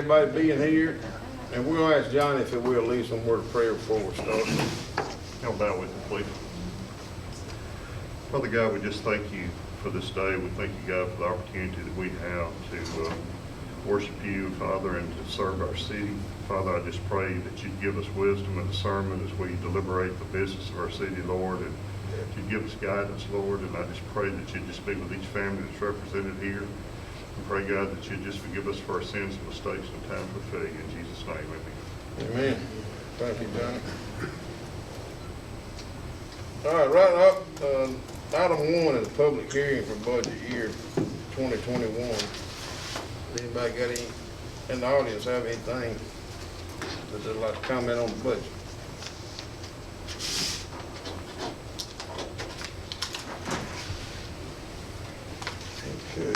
everybody being here. And we're gonna ask Johnny if he will lead some word of prayer before we start. I'll bow with you, please. Father God, we just thank you for this day. We thank you, God, for the opportunity that we have to worship you, Father, and to serve our city. Father, I just pray that you give us wisdom and discernment as we deliberate the business of our city, Lord, and you give us guidance, Lord, and I just pray that you just be with each family that's represented here. We pray, God, that you just forgive us for our sins and mistakes and times we fail you. In Jesus' name, amen. Amen. Thank you, Johnny. All right, up, item 1 is a public hearing for budget year 2021. Anybody got any, in the audience, have anything that they'd like to comment on the budget? Okay.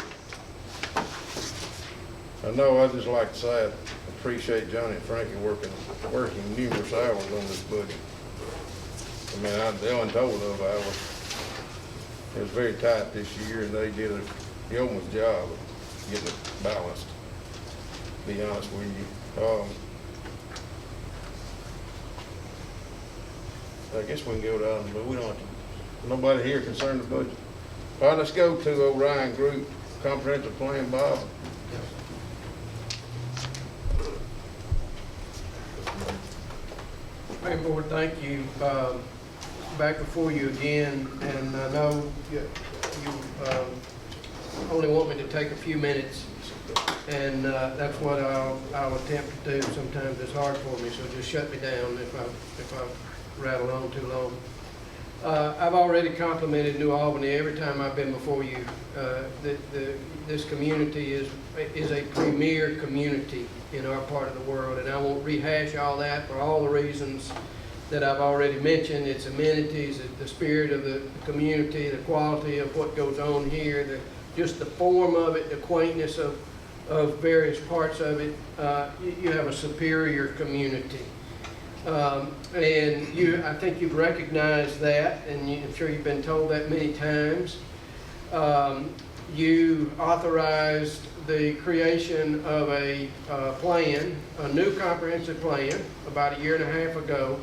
I know I'd just like to say I appreciate Johnny and Frankie working numerous hours on this budget. I mean, they only told of hours. It was very tight this year, and they did a yeoman's job of getting it balanced, to be honest with you. I guess we can go down, but we don't have to, nobody here concerned the budget. All right, let's go to Orion Group Comprehensive Plan, Bob. Mayor Board, thank you. Back before you again, and I know you only want me to take a few minutes, and that's what I'll attempt to do. Sometimes it's hard for me, so just shut me down if I rattle on too long. I've already complimented New Albany every time I've been before you. This community is a premier community in our part of the world, and I won't rehash all that for all the reasons that I've already mentioned. Its amenities, the spirit of the community, the quality of what goes on here, just the form of it, the quaintness of various parts of it. You have a superior community. And I think you've recognized that, and I'm sure you've been told that many times. You authorized the creation of a plan, a new comprehensive plan, about a year and a half ago,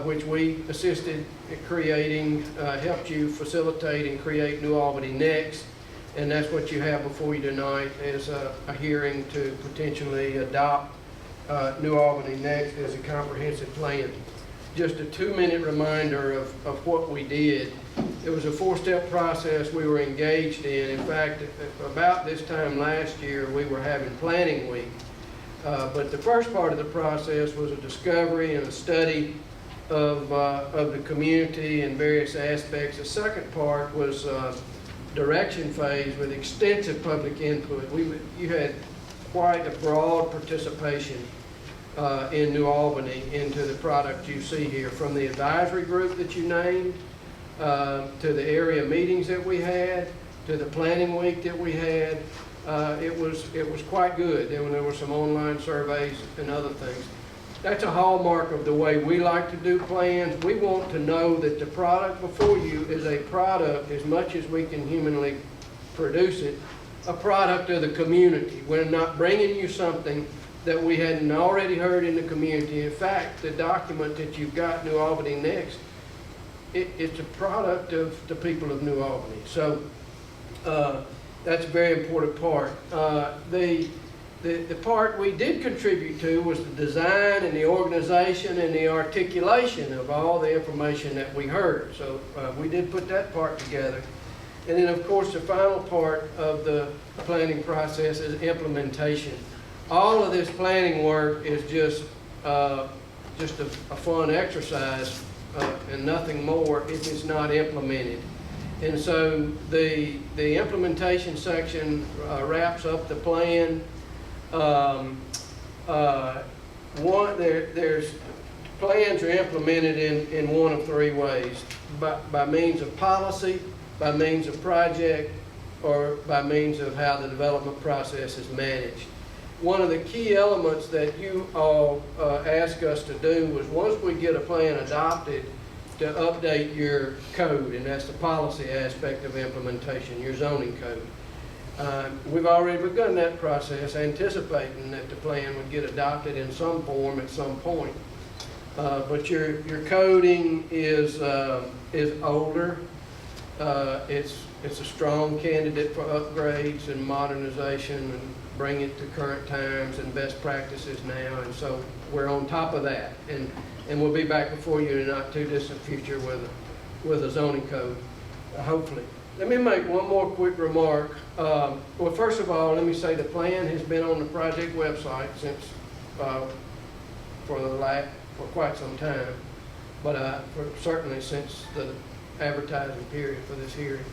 which we assisted in creating, helped you facilitate and create New Albany Next. And that's what you have before you tonight, is a hearing to potentially adopt New Albany Next as a comprehensive plan. Just a 2-minute reminder of what we did. It was a 4-step process we were engaged in. In fact, about this time last year, we were having planning week. But the first part of the process was a discovery and a study of the community and various aspects. The second part was direction phase with extensive public input. You had quite a broad participation in New Albany into the product you see here, from the advisory group that you named, to the area meetings that we had, to the planning week that we had. It was quite good. There were some online surveys and other things. That's a hallmark of the way we like to do plans. We want to know that the product before you is a product, as much as we can humanly produce it, a product of the community. We're not bringing you something that we hadn't already heard in the community. In fact, the document that you've got, New Albany Next, it's a product of the people of New Albany. So that's a very important part. The part we did contribute to was the design and the organization and the articulation of all the information that we heard. So we did put that part together. And then, of course, the final part of the planning process is implementation. All of this planning work is just a fun exercise and nothing more if it's not implemented. And so the implementation section wraps up the plan. There's plans are implemented in one of 3 ways: by means of policy, by means of project, or by means of how the development process is managed. One of the key elements that you all asked us to do was, once we get a plan adopted, to update your code, and that's the policy aspect of implementation, your zoning code. We've already begun that process, anticipating that the plan would get adopted in some form at some point. But your coding is older. It's a strong candidate for upgrades and modernization and bring it to current times and best practices now. And so we're on top of that. And we'll be back before you in a not too distant future with a zoning code, hopefully. Let me make one more quick remark. Well, first of all, let me say the plan has been on the project website since for quite some time, but certainly since the advertising period for this hearing.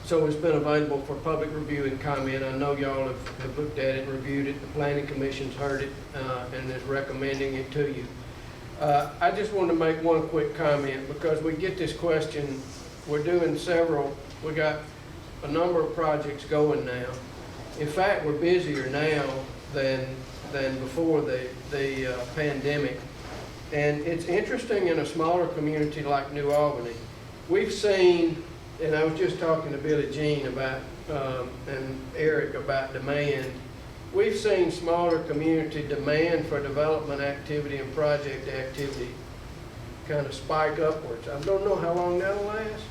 So it's been available for public review and comment. I know y'all have looked at it and reviewed it. The Planning Commission's heard it and is recommending it to you. I just wanted to make one quick comment because we get this question. We're doing we got a number of projects going now. In fact, we're busier now than before the pandemic. And it's interesting in a smaller community like New Albany. We've seen, and I was just talking to Billy Jean about, and Eric about demand. We've seen smaller community demand for development activity and project activity kind of spike upwards. I don't know how long that'll last,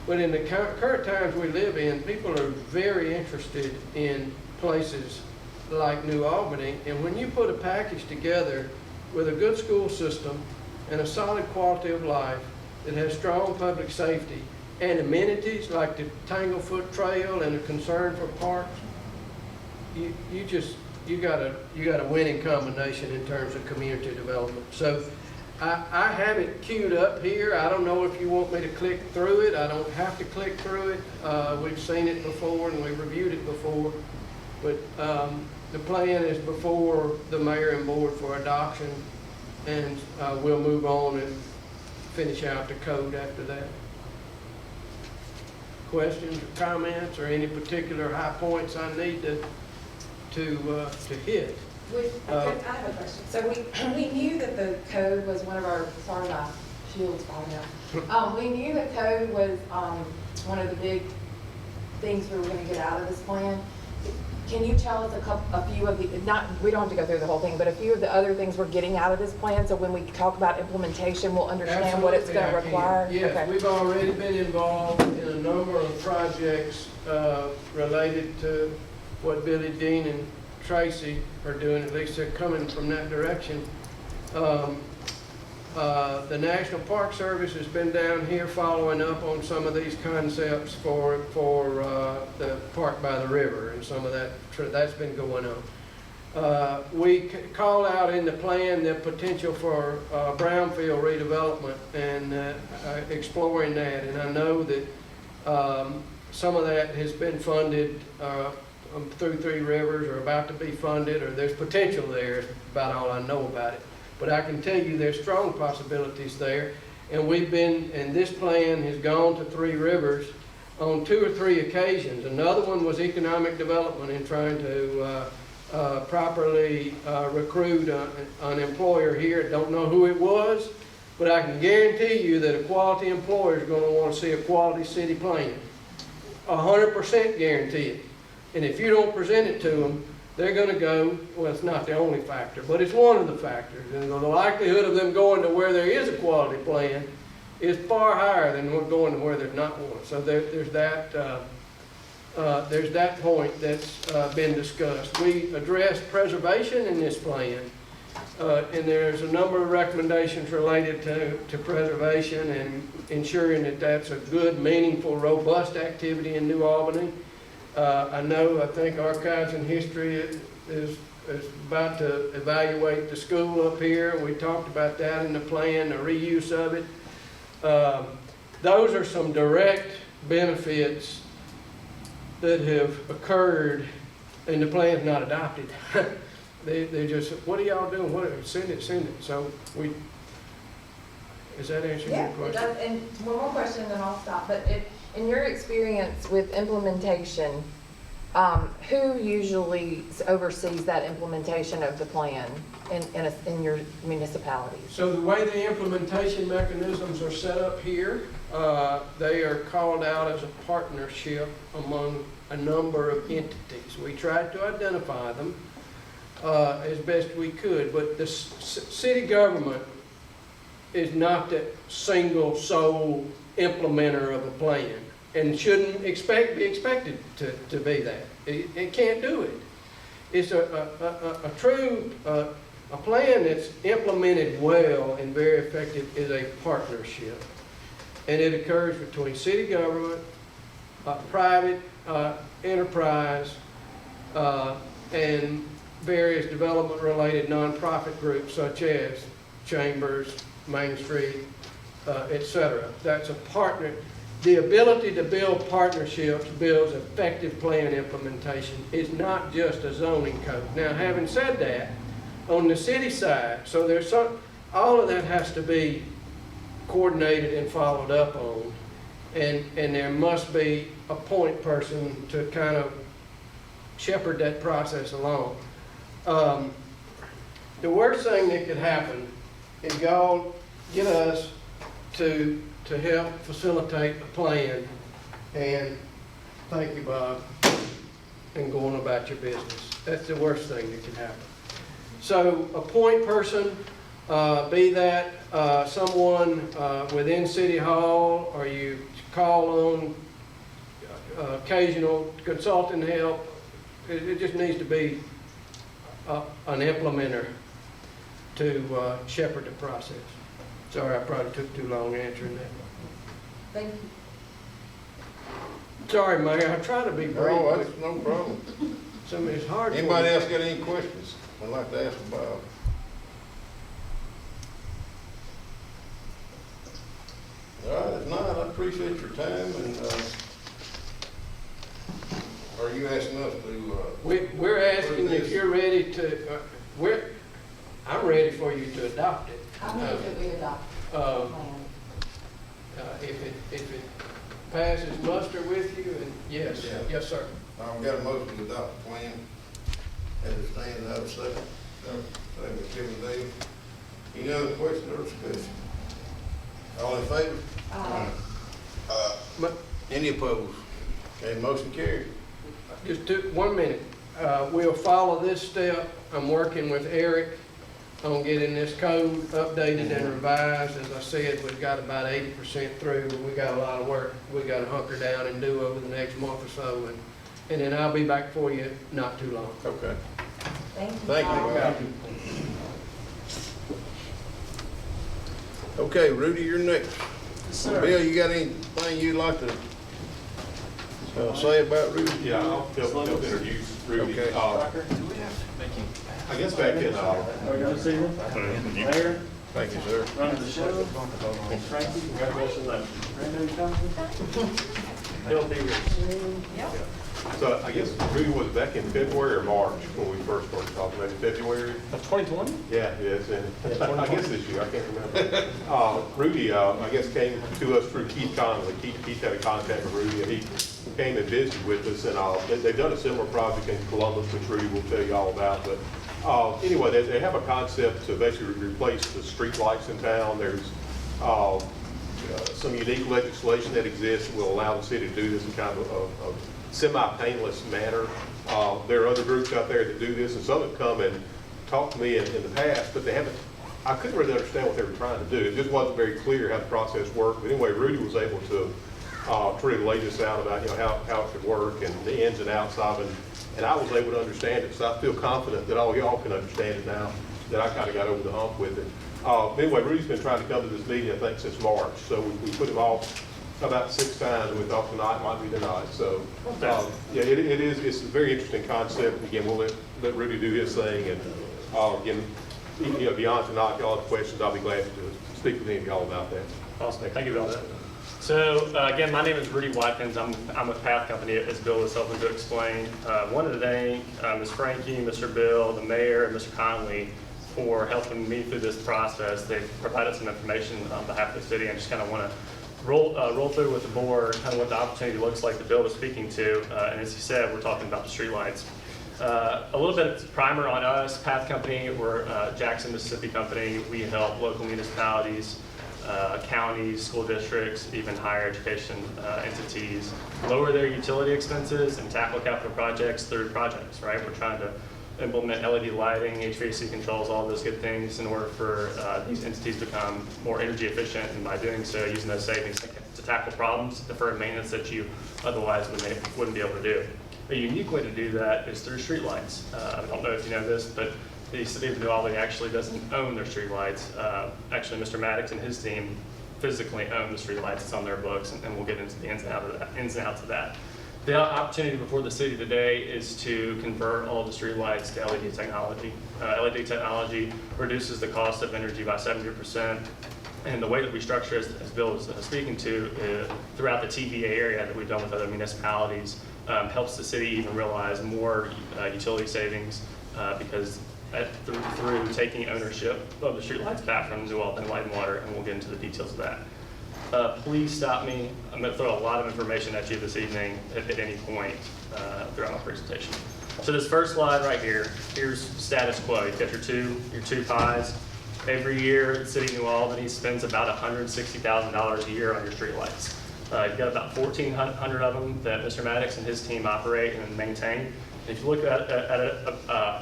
but in the current times we live in, people are very interested in places like New Albany. And when you put a package together with a good school system and a solid quality of life that has strong public safety and amenities like the Tanglefoot Trail and a concern for parks, you got a winning combination in terms of community development. So I have it queued up here. I don't know if you want me to click through it. I don't have to click through it. We've seen it before and we've reviewed it before. But the plan is before the mayor and board for adoption, and we'll move on and finish out the code after that. Questions or comments or any particular high points I need to hit? I have a question. So we knew that the code was one of our, sorry, my shield's falling out. We knew that code was one of the big things we were going to get out of this plan. Can you tell us a few of the, we don't have to go through the whole thing, but a few of the other things we're getting out of this plan, so when we talk about implementation, we'll understand what it's going to require? Yes, okay. We've already been involved in a number of projects related to what Billy Dean and Tracy are doing. At least they're coming from that direction. The National Park Service has been down here following up on some of these concepts for the park by the river, and some of that's been going on. We call out in the plan the potential for brownfield redevelopment and exploring that, and I know that some of that has been funded through Three Rivers, or about to be funded, or there's potential there. Is about all I know about it. But I can tell you there's strong possibilities there. And this plan has gone to Three Rivers on 2 or 3 occasions. Another one was economic development in trying to properly recruit an employer here. Don't know who it was, but I can guarantee you that a quality employer is going to want to see a quality city plan. 100% guarantee it. And if you don't present it to them, they're going to go, well, it's not the only factor, but it's one of the factors. And the likelihood of them going to where there is a quality plan is far higher than going to where there's not one. So there's that point that's been discussed. We addressed preservation in this plan, and there's a number of recommendations related to preservation and ensuring that that's a good, meaningful, robust activity in New Albany. I think Archives and History is about to evaluate the school up here. We talked about that in the plan, the reuse of it. Those are some direct benefits that have occurred, and the plan's not adopted. They just, what are y'all doing? Send it. So is that answering your question? Yeah, and one more question, then I'll stop. But in your experience with implementation, who usually oversees that implementation of the plan? in your municipalities? So the way the implementation mechanisms are set up here, they are called out as a partnership among a number of entities. We tried to identify them as best we could, but the city government is not the single sole implementer of a plan and shouldn't be expected to be that. It can't do it. It's a true a plan that's implemented well and very effective is a partnership. And it occurs between city government, private enterprise, and various development-related nonprofit groups such as chambers, Main Street, etc. That's a partner. The ability to build partnerships builds effective plan implementation. It's not just a zoning code. Now, having said that, on the city side, so there's all of that has to be coordinated and followed up on, and there must be a point person to kind of shepherd that process along. The worst thing that could happen is y'all get us to help facilitate a plan, and thank you, Bob, and go on about your business. That's the worst thing that can happen. So a point person, be that someone within City Hall, or you call on occasional consulting help. It just needs to be an implementer to shepherd the process. Sorry, I probably took too long answering that. Thank you. Sorry, Mayor, I try to be brief. No, but that's no problem. it's hard. Anybody else got any questions? I'd like to ask Bob. All right, if not, I appreciate your time, and are you asking us to? We're asking if you're ready to, I'm ready for you to adopt it. I move that we adopt the plan. If it passes muster with you, and yes, Yeah. yes, sir. I've got a motion to adopt the plan as it stands out of second. Second by Kevin Davis. Any other questions or discussion? All in favor? Any opposed? Okay, motion carried. Just 1 minute. We'll follow this step. I'm working with Eric on getting this code updated and revised. As I said, we've got about 80% through, but we got a lot of work we got to hunker down and do over the next month or so, and then I'll be back for you not too long. Okay. Thank you. Thank Bob. you. Okay, Rudy, you're next. Bill, you got anything you'd like to say about Rudy? Yeah, I'll help introduce Rudy. Okay. I guess back in, Mayor, Thank you, sir. running the show. Frankie, congratulations on brand new company. Bill Peters. so I guess Rudy was back in February or March when we first started talking, maybe February? Of 2020? Yeah, yes, and I guess this year, I can't remember. Rudy, I guess came to us through Keith Conley. Keith had a contact with Rudy, and he came and visited with us, and they've done a similar project in Columbus, which Rudy will tell you all about, but anyway, they have a concept to basically replace the street lights in town. There's some unique legislation that exists that will allow the city to do this in kind of a semi-painless manner. There are other groups out there that do this, and some have come and talked to me in the past, but they haven't. I couldn't really understand what they were trying to do. It just wasn't very clear how the process worked. But anyway, Rudy was able to really lay this out about how it could work and the ins and outs of it. And I was able to understand it, so I feel confident that all y'all can understand it now, that I kind of got over the hump with it. Anyway, Rudy's been trying to come to this meeting, I think, since March, so we put him off about 6 times, and we thought tonight might be the night. So, yeah, it's a very interesting concept. Again, we'll let Rudy do his thing, and again, beyond tonight, if y'all have questions, I'll be glad to speak with any of y'all about that. Awesome, thank you, Bill. So again, my name is Rudy Watkins. I'm with Path Company, as Bill was helping to explain. Wanted to thank Ms. Frankie, Mr. Bill, the mayor, and Mr. Conley for helping me through this process. They've provided some information on behalf of the city. I just kind of want to roll through with the board kind of what the opportunity looks like that Bill was speaking to. And as he said, we're talking about the streetlights. A little bit of primer on us. Path Company, we're a Jackson, Mississippi company. We help local municipalities, counties, school districts, even higher education entities lower their utility expenses and tackle capital projects through projects, right? We're trying to implement LED lighting, HVAC controls, all those good things in order for these entities to become more energy efficient, and by doing so, using those savings to tackle problems, deferred maintenance that you otherwise wouldn't be able to do. A unique way to do that is through streetlights. I don't know if you know this, but the city of New Albany actually doesn't own their streetlights. Actually, Mr. Maddox and his team physically own the streetlights. It's on their books, and we'll get into the ins and outs of that. The opportunity before the city today is to convert all the streetlights to LED technology. LED technology reduces the cost of energy by 70%. And the way that we structure, as Bill was speaking to, throughout the TVA area that we've done with other municipalities, helps the city even realize more utility savings because through taking ownership of the streetlights back from New Albany Light and Water, and we'll get into the details of that. Please stop me. I'm going to throw a lot of information at you this evening at any point throughout my presentation. So this first slide right here, here's status quo. You've got your two pies. Every year, the city of New Albany spends about $160,000 a year on your streetlights. You've got about 1,400 of them that Mr. Maddox and his team operate and maintain. If you look at it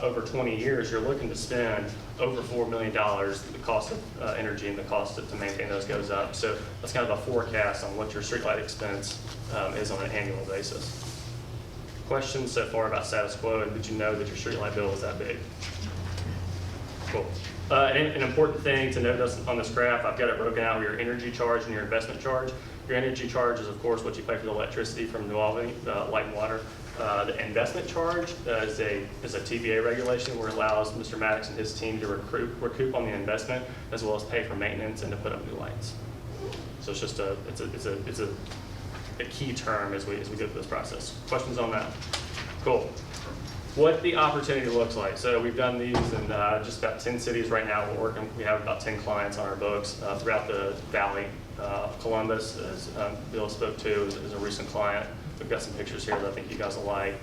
over 20 years, you're looking to spend over $4 million. The cost of energy and the cost to maintain those goes up. So that's kind of a forecast on what your streetlight expense is on an annual basis. Questions so far about status quo, and did you know that your streetlight bill is that big? Cool. An important thing to note on this graph, I've got it broken out, your energy charge and your investment charge. Your energy charge is, of course, what you pay for the electricity from New Albany, Light and Water. The investment charge is a TVA regulation where it allows Mr. Maddox and his team to recoup on the investment as well as pay for maintenance and to put up new lights. So it's just it's a key term as we go through this process. Questions on that? Cool. What the opportunity looks like. So we've done these in just about 10 cities right now. We have about 10 clients on our books throughout the valley. Columbus, as Bill spoke to, is a recent client. We've got some pictures here that I think you guys will like.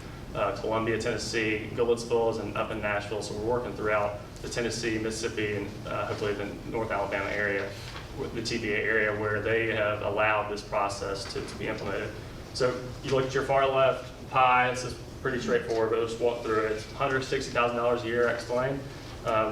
Columbia, Tennessee, Goodlettsville is up in Nashville. So we're working throughout the Tennessee, Mississippi, and hopefully the North Alabama area, the TVA area, where they have allowed this process to be implemented. So you look at your far left pie. This is pretty straightforward, but let's walk through it. It's $160,000 a year, I explained.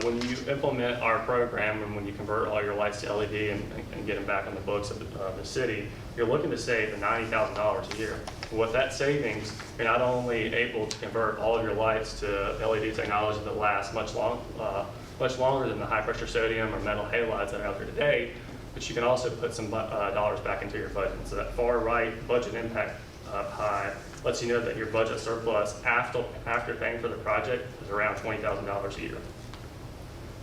When you implement our program and when you convert all your lights to LED and get them back on the books of the city, you're looking to save $90,000 a year. With that savings, you're not only able to convert all of your lights to LED technology that lasts much longer than the high pressure sodium or metal halides that are out there today, but you can also put some dollars back into your budget. So that far right budget impact pie lets you know that your budget surplus after paying for the project is around $20,000 a year.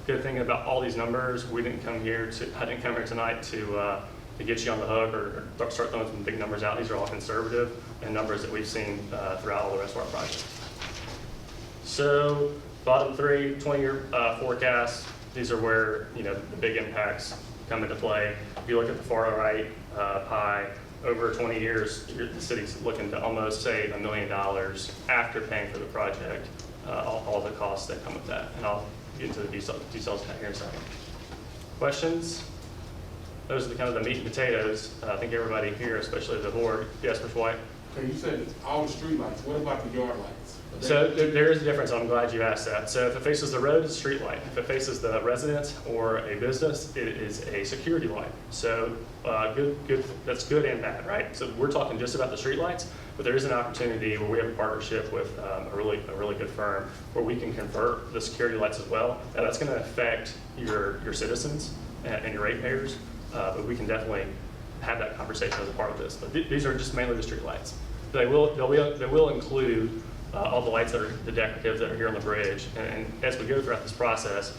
Good thing about all these numbers, I didn't come here tonight to get you on the hook or start throwing some big numbers out. These are all conservative and numbers that we've seen throughout all the rest of our projects. So bottom three, 20-year forecasts. These are where the big impacts come into play. If you look at the far right pie, over 20 years, the city's looking to almost save $1 million after paying for the project, all the costs that come with that. And I'll get into the details here in a second. Questions? Those are kind of the meat and potatoes. I think everybody here, especially the board. Yes, Mr. White? So you said all the street lights. What about the yard lights? So there is a difference. I'm glad you asked that. So if it faces the road, it's a street light. If it faces the residence or a business, it is a security light. So good. That's good and bad, right? So we're talking just about the street lights, but there is an opportunity where we have a partnership with a really good firm where we can convert the security lights as well. And that's going to affect your citizens and your ratepayers, but we can definitely have that conversation as a part of this. But these are just mainly the street lights. They will include all the lights that are the decoratives that are here on the bridge. And as we go throughout this process,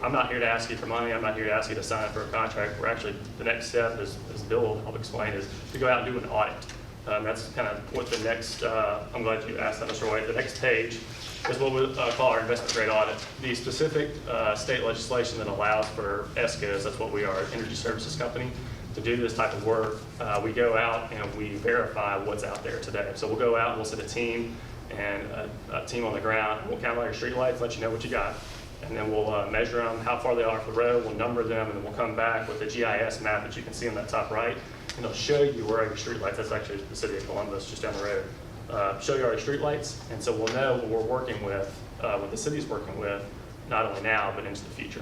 I'm not here to ask you for money. I'm not here to ask you to sign for a contract. We're actually, the next step, as Bill will help explain, is to go out and do an audit. That's kind of what the next, I'm glad you asked that, Mr. White. The next page is what we call our investment grade audit. The specific state legislation that allows for ESCOs, that's what we are, an energy services company, to do this type of work. We go out and we verify what's out there today. So we'll go out and we'll send a team and a team on the ground. We'll count all your street lights, let you know what you got. And then we'll measure them, how far they are off the road, we'll number them, and then we'll come back with a GIS map that you can see on that top right, and it'll show you where are your street lights. That's actually the city of Columbus, just down the road. Show you all your street lights, and so we'll know what we're working with, what the city's working with, not only now, but into the future.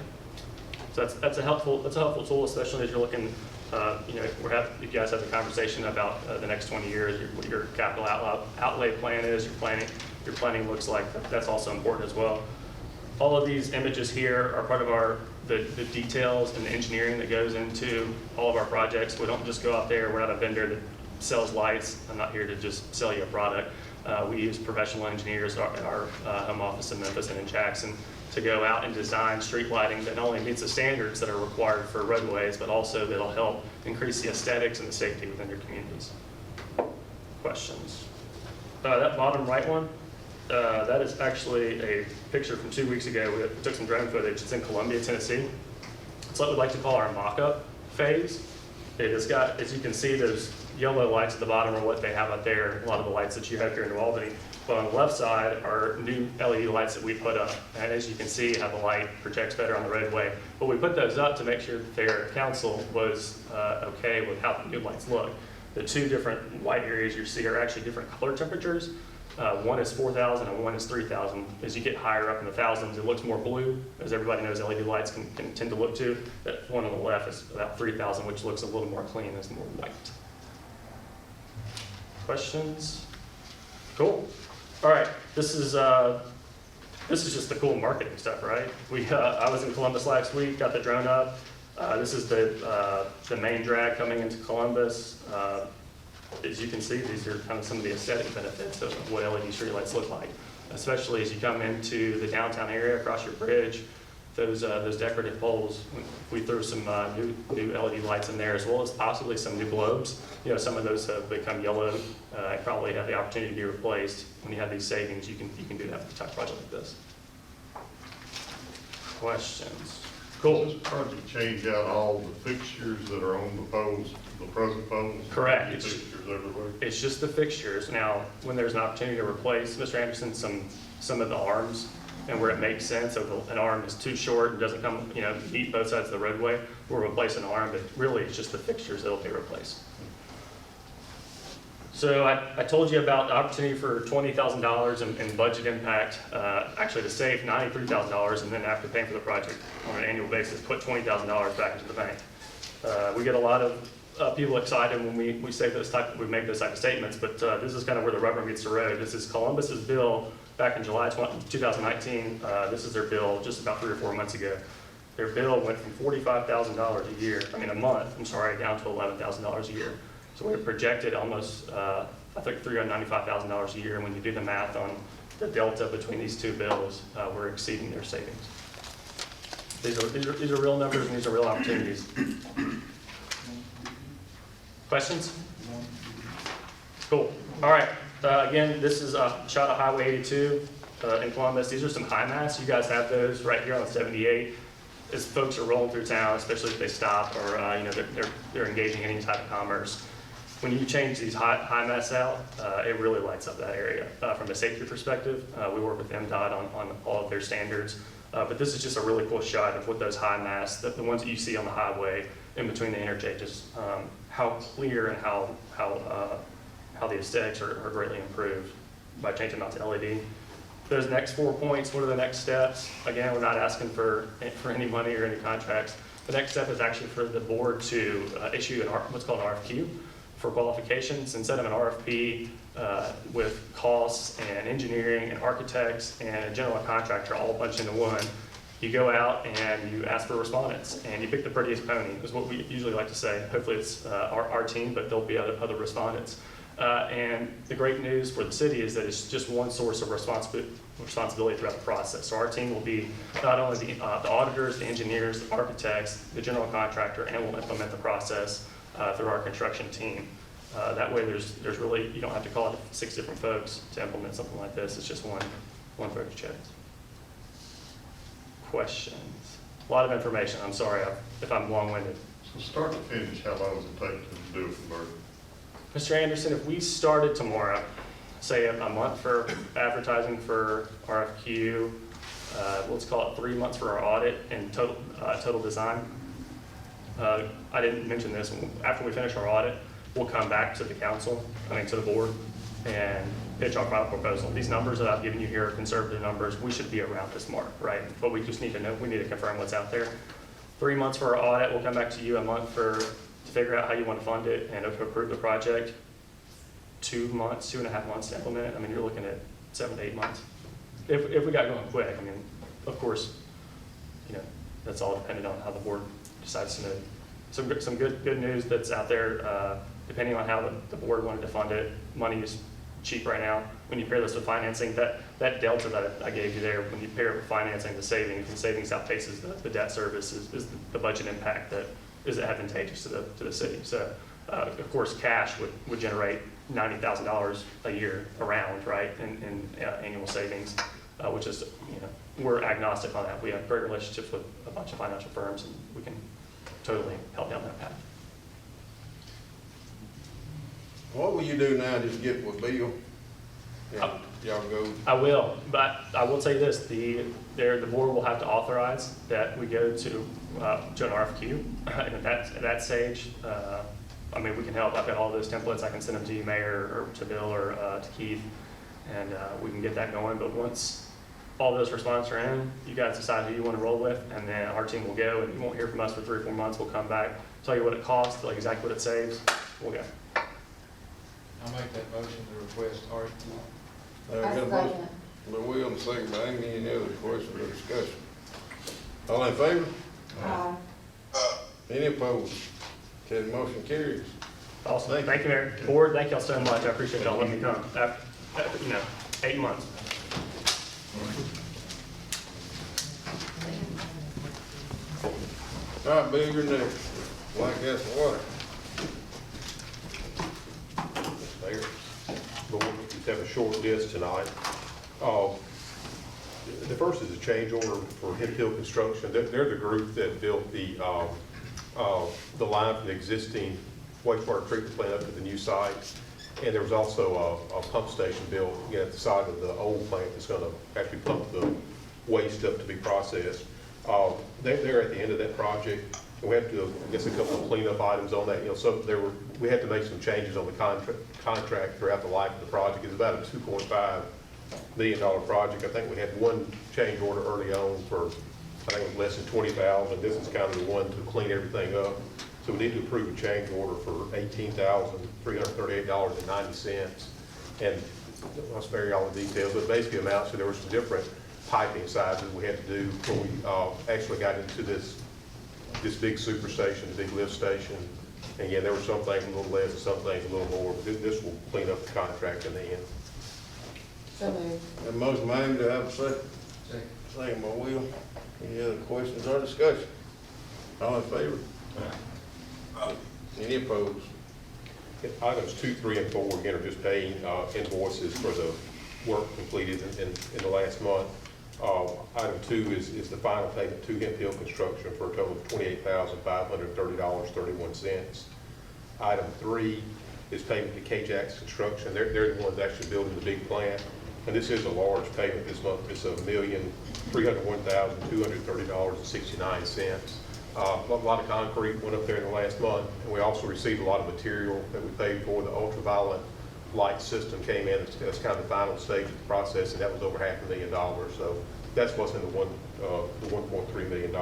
So that's a helpful tool, especially as you're looking, you know, if you guys have a conversation about the next 20 years, what your capital outlay plan is, your planning looks like. That's also important as well. All of these images here are part of the details and the engineering that goes into all of our projects. We don't just go out there. We're not a vendor that sells lights. I'm not here to just sell you a product. We use professional engineers at our home office in Memphis and in Jackson to go out and design street lighting that not only meets the standards that are required for roadways, but also that'll help increase the aesthetics and the safety within your communities. Questions? That bottom right one, that is actually a picture from 2 weeks ago. We took some drone footage. It's in Columbia, Tennessee. It's what we like to call our mock-up phase. It has got, as you can see, those yellow lights at the bottom are what they have out there, a lot of the lights that you have here in New Albany. But on the left side are new LED lights that we put up. And as you can see, how the light projects better on the roadway. But we put those up to make sure that their council was okay with how the new lights look. The two different white areas you see are actually different color temperatures. One is 4,000 and one is 3,000. As you get higher up in the thousands, it looks more blue, as everybody knows LED lights can tend to look to. That one on the left is about 3,000, which looks a little more clean, it's more white. Questions? Cool. All right, this is just the cool marketing stuff, right? I was in Columbus last week, got the drone up. This is the main drag coming into Columbus. As you can see, these are kind of some of the aesthetic benefits of what LED streetlights look like, especially as you come into the downtown area across your bridge. Those decorative poles, we threw some new LED lights in there, as well as possibly some new globes. You know, some of those have become yellow and probably have the opportunity to be replaced. When you have these savings, you can do that with a type project like this. Questions? Cool. Does this project change out all the fixtures that are on the poles, the present poles? Correct. Fixtures everywhere? It's just the fixtures. Now, when there's an opportunity to replace, Mr. Anderson, some of the arms, and where it makes sense, if an arm is too short and doesn't come, you know, meet both sides of the roadway, we'll replace an arm, but really it's just the fixtures that'll be replaced. So I told you about the opportunity for $20,000 in budget impact, actually to save $93,000, and then after paying for the project on an annual basis, put $20,000 back into the bank. We get a lot of people excited when we make those type of statements, but this is kind of where the rubber meets the road. This is Columbus's bill back in July 2019. This is their bill just about 3 or 4 months ago. Their bill went from $45,000 a month, down to $11,000 a year. So we projected almost, I think $395,000 a year. When you do the math on the delta between these two bills, we're exceeding their savings. These are real numbers and these are real opportunities. Questions? Cool. All right. Again, this is a shot of Highway 82 in Columbus. These are some high masts. You guys have those right here on 78. As folks are rolling through town, especially if they stop or they're engaging in any type of commerce. When you change these high masts out, it really lights up that area. From a safety perspective, we work with MDOT on all of their standards. But this is just a really cool shot of what those high masts, the ones that you see on the highway in between the interchanges, how clear and how the aesthetics are greatly improved by changing them out to LED. Those next 4 points, what are the next steps? Again, we're not asking for any money or any contracts. The next step is actually for the board to issue what's called an RFQ for qualifications. Instead of an RFP with costs and engineering and architects and a general contractor all bunched into one, you go out and you ask for respondents and you pick the prettiest pony, is what we usually like to say. Hopefully it's our team, but there'll be other respondents. And the great news for the city is that it's just one source of responsibility throughout the process. So our team will be not only the auditors, the engineers, the architects, the general contractor, and we'll implement the process through our construction team. That way there's really, you don't have to call it 6 different folks to implement something like this. It's just one folks check. Questions? A lot of information. I'm sorry if I'm long-winded. So start to finish, how long does it take to do a conversion? Mr. Anderson, if we started tomorrow, say a month for advertising for RFQ, let's call it 3 months for our audit and total design. I didn't mention this, after we finish our audit, we'll come back to the council, to the board, and pitch our final proposal. These numbers that I've given you here are conservative numbers. We should be around this mark, right? But we just need to know, we need to confirm what's out there. 3 months for our audit, we'll come back to you a month to figure out how you want to fund it and to approve the project. 2 months, 2.5 months to implement it. You're looking at 7 to 8 months. If we got going quick, of course, that's all dependent on how the board decides to move. Some good news that's out there, depending on how the board wanted to fund it, money is cheap right now. When you pair this with financing, that delta that I gave you there, when you pair it with financing, the savings outpaces the debt service is the budget impact that is advantageous to the city. So, of course, cash would generate $90,000 a year around, right, in annual savings, which is, we're agnostic on that. We have great relationships with a bunch of financial firms, and we can totally help down that path. What will you do now, just get with Bill? And y'all go, I will, but I will tell you this, the board will have to authorize that we go to an RFQ, and at that stage, we can help. I've got all those templates. I can send them to you, Mayor, or to Bill, or to Keith, and we can get that going. But once all those responses are in, you guys decide who you want to roll with, and then our team will go, and you won't hear from us for 3 or 4 months. We'll come back, tell you what it costs, tell you exactly what it saves. We'll go. I'll make that motion to request RFQ. got a motion by Will and a second by Amy. Any other questions or discussion? All in favor? Any opposed? Okay, the motion carries. Awesome. Thank you, Mayor. Board, thank y'all so much. I appreciate y'all letting me come after 8 months. All right, Bill, you're next. Black gas and water. Mayor, Board, we just have a short list tonight. The first is a change order for Hemp Hill Construction. They're the group that built the line from the existing wastewater treatment plant up to the new site. And there was also a pump station built at the side of the old plant that's going to actually pump the waste up to be processed. They're at the end of that project. We have to do, I guess, a couple of cleanup items on that. We had to make some changes on the contract throughout the life of the project. It's about a $2.5 million project. I think we had one change order early on for, I think it was less than $20,000. This is kind of the one to clean everything up. So we need to approve a change order for $18,338.90. And I'll spare you all the details, but basically amounts to there were some different piping sizes we had to do when we actually got into this big super station, the big lift station. And again, there were some things a little less and some things a little more, but this will clean up the contract in the end. So moved. Have a motion by Amy to have a second. Second by Will. Any other questions or discussion? All in favor? Any opposed? Items 2, 3, and 4, again, are just paying invoices for the work completed in the last month. Item 2 is the final payment to Hemp Hill Construction for a total of $28,530.31. Item 3 is payment to K-Jax Construction. They're the ones actually building the big plant. And this is a large payment this month. It's $1,301,230.69. A lot of concrete went up there in the last month, and we also received a lot of material that we paid for. The ultraviolet light system came in. That's kind of the final stage of the process, and that was over $500,000. So that's what's in the $1.3 million.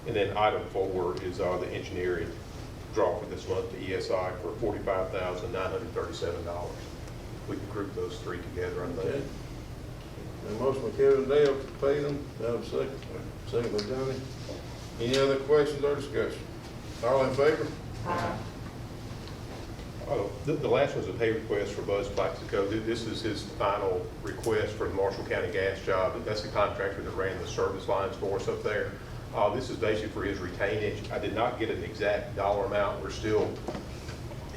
And then item 4 is the engineering draw for this month, the ESI, for $45,937. We can group those three together, I think. Okay. A motion by Kevin Dale to pay them. Have a second. Second by Johnny. Any other questions or discussion? All in favor? The last one's a pay request for Buzz Plaxico. This is his final request for the Marshall County gas job. That's the contractor that ran the service lines for us up there. This is basically for his retainage. I did not get an exact dollar amount. We're still,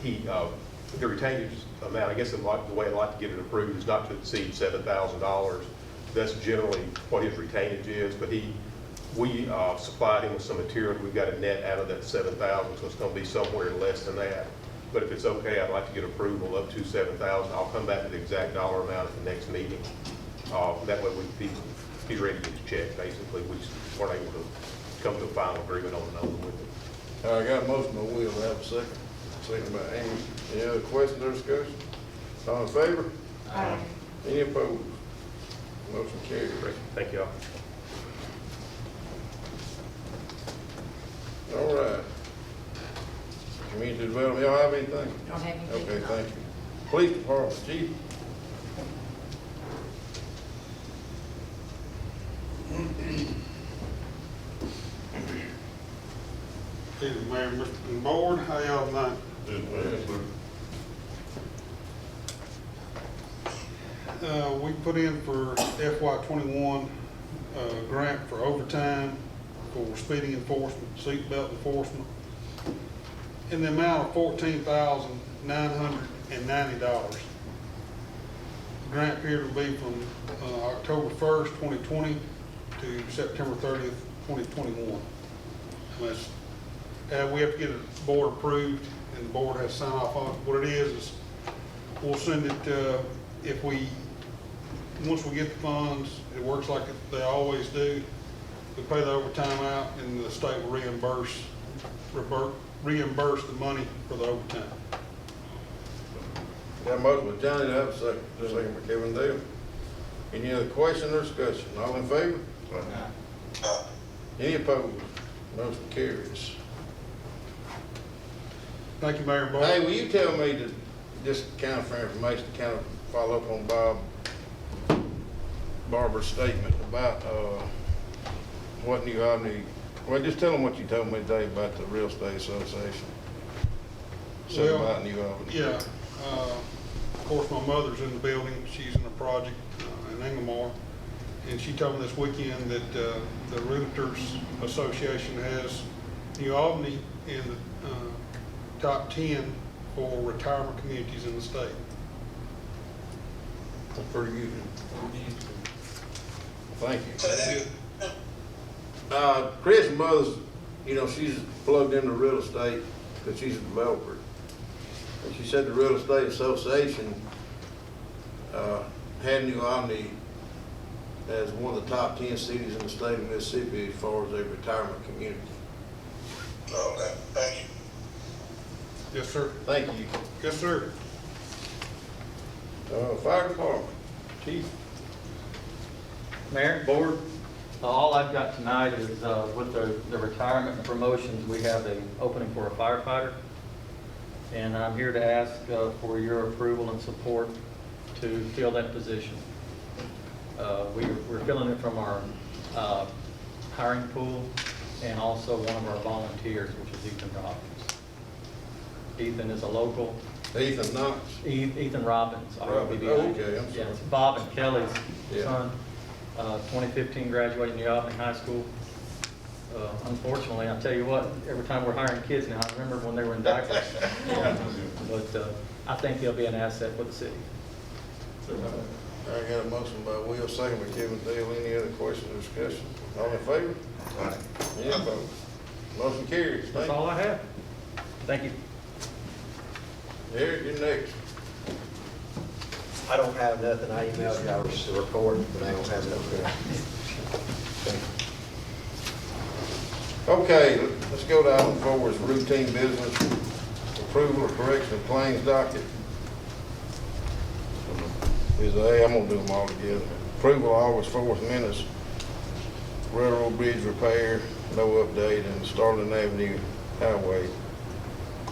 the retainage amount, I guess the way I'd like to get it approved is not to exceed $7,000. That's generally what his retainage is, but we supplied him with some material. We've got a net out of that $7,000, so it's going to be somewhere less than that. but if it's okay, I'd like to get approval up to $7,000. I'll come back with the exact dollar amount at the next meeting. That way he's ready to get the check, basically. We just weren't able to come to a final agreement on the number with it. All right, got a motion by Will, have a second. Second by Amy. Any other questions or discussion? All in favor? Aye. Any opposed? Motion carried. Thank you all. All right. Community development, y'all have anything? Don't have anything. Okay, thank you. Police department, chief. Evening, Mayor, Mr. and Board, how y'all tonight? We put in for FY '21, grant for overtime for speeding enforcement, seatbelt enforcement, in the amount of $14,990. The grant period will be from October 1st, 2020 to September 30th, 2021. Unless we have to get a board approved, and the board has to sign off on it. What it is we'll send it, once we get the funds, it works like they always do. We pay the overtime out, and the state will reimburse the money for the overtime. Got a motion by Johnny, to have a second. Second by Kevin Dale. Any other question or discussion? All in favor? Any opposed? Motion carries. Thank you, Mayor and Board. Hey, will you tell me to, just kind of for information, to kind of follow up on Barbara's statement about, what New Albany, well, just tell them what you told me today about the Real Estate Association. Something Well, about New Albany. Yeah, of course, my mother's in the building, she's in a project in Inglemoor, and she told me this weekend that the Realtors Association has New Albany in the top 10 for retirement communities in the state. That's pretty good. Thank you. Chris' mother's, she's plugged into real estate because she's a developer. And she said the Real Estate Association had New Albany as one of the top 10 cities in the state of Mississippi as far as a retirement community. Okay, thank you. Yes, sir. Thank you. Yes, sir. Fire department, chief. Mayor, board, all I've got tonight is with the retirement and promotions, we have an opening for a firefighter. And I'm here to ask for your approval and support to fill that position. We're filling it from our hiring pool and also one of our volunteers, which is Ethan Robbins. Ethan is a local. Ethan Knox. Ethan Robbins. Robbins. ROBBI. Oh, okay, I'm sorry. Yeah, it's Bob and Kelly's Yeah. son. 2015 graduated New Albany High School. Unfortunately, I tell you what, every time we're hiring kids now, I remember when they were in diapers. But I think he'll be an asset for the city. I got a motion by Will, second by Kevin Dale. Any other questions or discussion? All in favor? Any opposed? Motion carries. That's Thank you. all I have. Thank you. Eric, you're next. I don't have nothing. I emailed you, I was the report, but I don't have nothing. Okay, let's go to item 4, is routine business, approval of correction of claims docket. I'm gonna do them all together. Approval of August 4th minutes, railroad bridge repair, no update, and Starling Avenue Highway.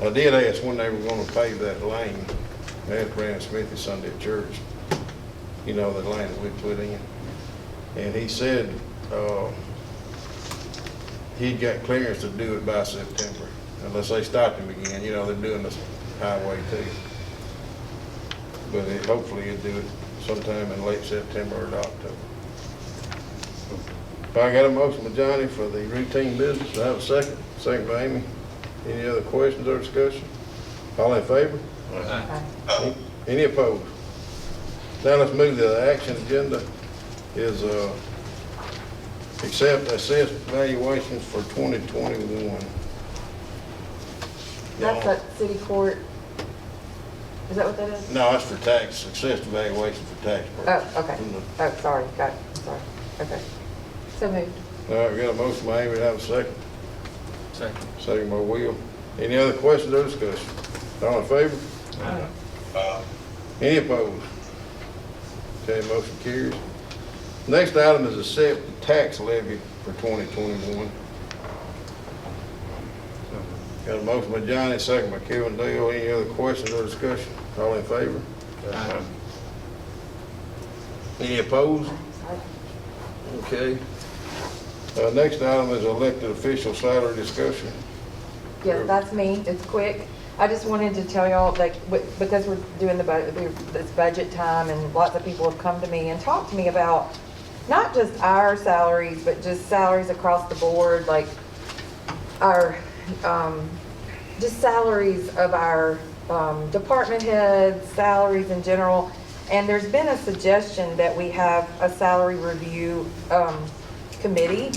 I did ask when they were gonna pave that lane. I asked Brandon Smith his Sunday at church, that lane that we put in. And he said, he'd got clearance to do it by September, unless they stopped him again. They're doing this highway too. But hopefully he'll do it sometime in late September or October. I got a motion by Johnny for the routine business. Do I have a second? Second by Amy. Any other questions or discussion? All in favor? Any opposed? Now let's move to the action agenda. Is accept assessed valuations for 2021. That's at city court, Is that what that is? No, it's for tax, success evaluation for tax purposes. Oh, okay. Oh, sorry, got it, sorry. Okay. So moved. All right, we got a motion by Amy, have a second. Second. Second by Will. Any other questions or discussion? All in favor? Any opposed? Okay, motion carries. Next item is accept the tax levy for 2021. Got a motion by Johnny, second by Kevin Dale. Any other questions or discussion? All in favor? Any opposed? Okay. Next item is elected official salary discussion. Yeah, that's me. It's quick. I just wanted to tell y'all that because we're doing this budget time and lots of people have come to me and talked to me about not just our salaries, but just salaries across the board, like our, just salaries of our department heads, salaries in general. And there's been a suggestion that we have a salary review committee.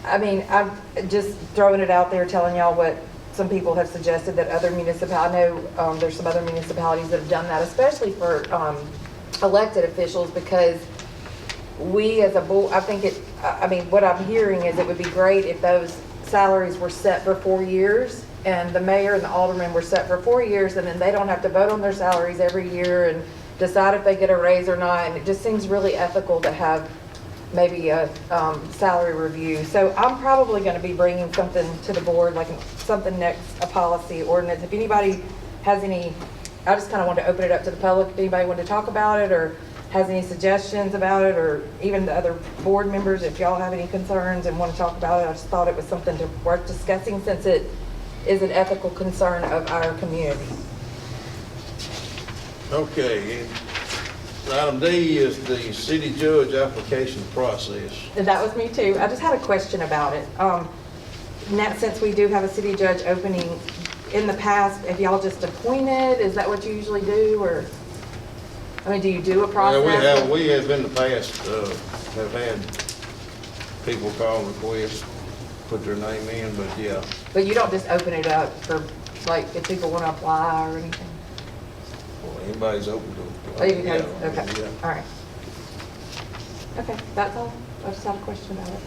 I mean, I'm just throwing it out there, telling y'all what some people have suggested that other municipalities, I know there's some other municipalities that have done that, especially for elected officials, because we as a board, I think I mean, what I'm hearing is it would be great if those salaries were set for 4 years and the mayor and the aldermen were set for 4 years, and then they don't have to vote on their salaries every year and decide if they get a raise or not. And it just seems really ethical to have maybe a salary review. So I'm probably going to be bringing something to the board, like something next, a policy ordinance. If anybody has any, I just kind of wanted to open it up to the public. If anybody wanted to talk about it or has any suggestions about it, or even the other board members, if y'all have any concerns and want to talk about it, I just thought it was something worth discussing since it is an ethical concern of our community. Okay. Item D is the city judge application process. And that was me too. I just had a question about it. Now, since we do have a city judge opening, in the past, have y'all just appointed? Is that what you usually do, or? I mean, do you do a process? Yeah, we have in the past, have had people call requests, put their name in, but yeah. But you don't just open it up for, like, if people want to apply or anything? Well, anybody's open to it. Oh, you can, Yeah, okay, yeah. all right. Okay, that's all. I just had a question about it.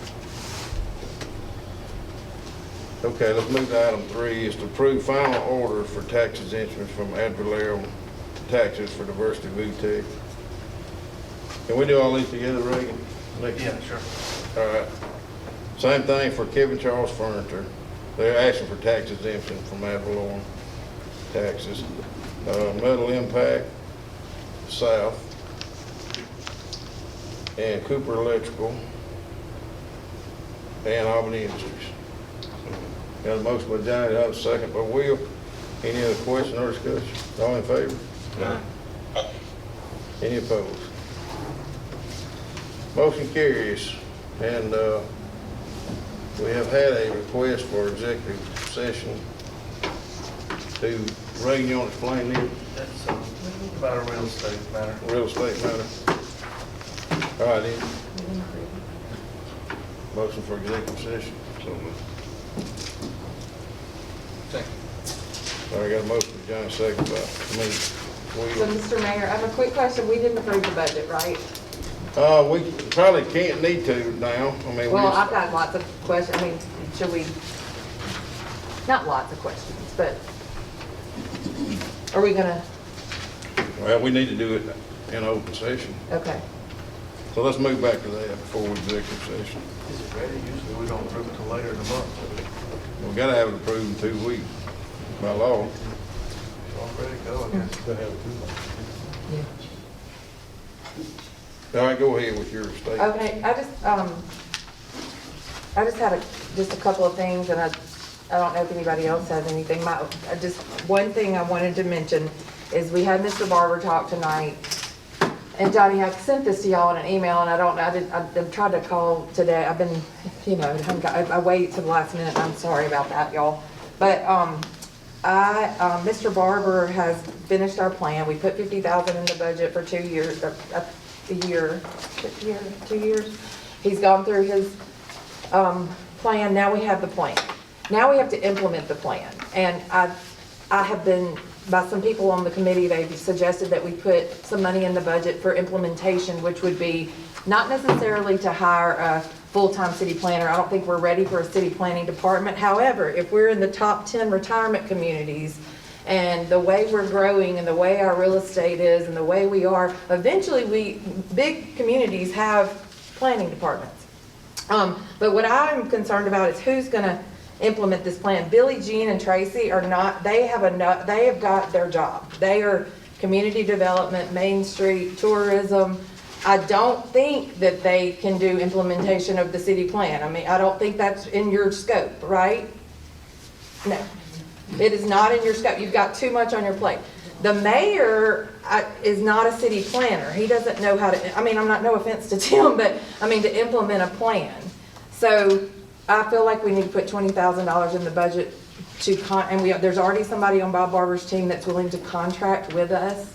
Okay, let's move to item 3, is to approve final order for tax exemptions from ad valorem taxes for diversity VTech. Can we do all these together, Reagan? Yeah, sure. All right. Same thing for Kevin Charles Furniture. They're asking for tax exemption from ad valorem taxes. Metal Impact South and Cooper Electrical and Albany Industries. Got a motion by Johnny, have a second by Will. Any other question or discussion? All in favor? Any opposed? Motion carries. And we have had a request for executive session. Reagan, you want to explain this? That's about a real estate matter. Real estate matter. All right, then. Motion for executive session. Second. All right, got a motion by Johnny, second by me. So, Mr. Mayor, I have a quick question. We didn't approve the budget, right? We probably can't need to now. I mean, Well, I've got lots of questions. I mean, should we, not lots of questions, but are we gonna, well, we need to do it in open session. okay. So let's move back to that before executive session. Is it ready? Usually we don't approve it until later in the month. We gotta have it approved in 2 weeks by law. All ready to go, I guess. All right, go ahead with your statement. Okay, I just had just a couple of things, and I don't know if anybody else has anything. Just one thing I wanted to mention is we had Mr. Barber talk tonight, and Johnny, I sent this to y'all in an email, and I tried to call today. I've been, I waited till the last minute. I'm sorry about that, y'all. But Mr. Barber has finished our plan. We put $50,000 in the budget for 2 years, a 2 years. He's gone through his plan. Now we have the plan. Now we have to implement the plan. And I have been by some people on the committee, they suggested that we put some money in the budget for implementation, which would be not necessarily to hire a full-time city planner. I don't think we're ready for a city planning department. However, if we're in the top 10 retirement communities, and the way we're growing and the way our real estate is and the way we are, eventually big communities have planning departments. But what I'm concerned about is who's gonna implement this plan. Billy, Jean, and Tracy are not, they have got their job. They are community development, Main Street, tourism. I don't think that they can do implementation of the city plan. I mean, I don't think that's in your scope, right? No. It is not in your scope. You've got too much on your plate. The mayor is not a city planner. He doesn't know how to, I mean, no offense to Tim, but I mean, to implement a plan. So I feel like we need to put $20,000 in the budget there's already somebody on Bob Barber's team that's willing to contract with us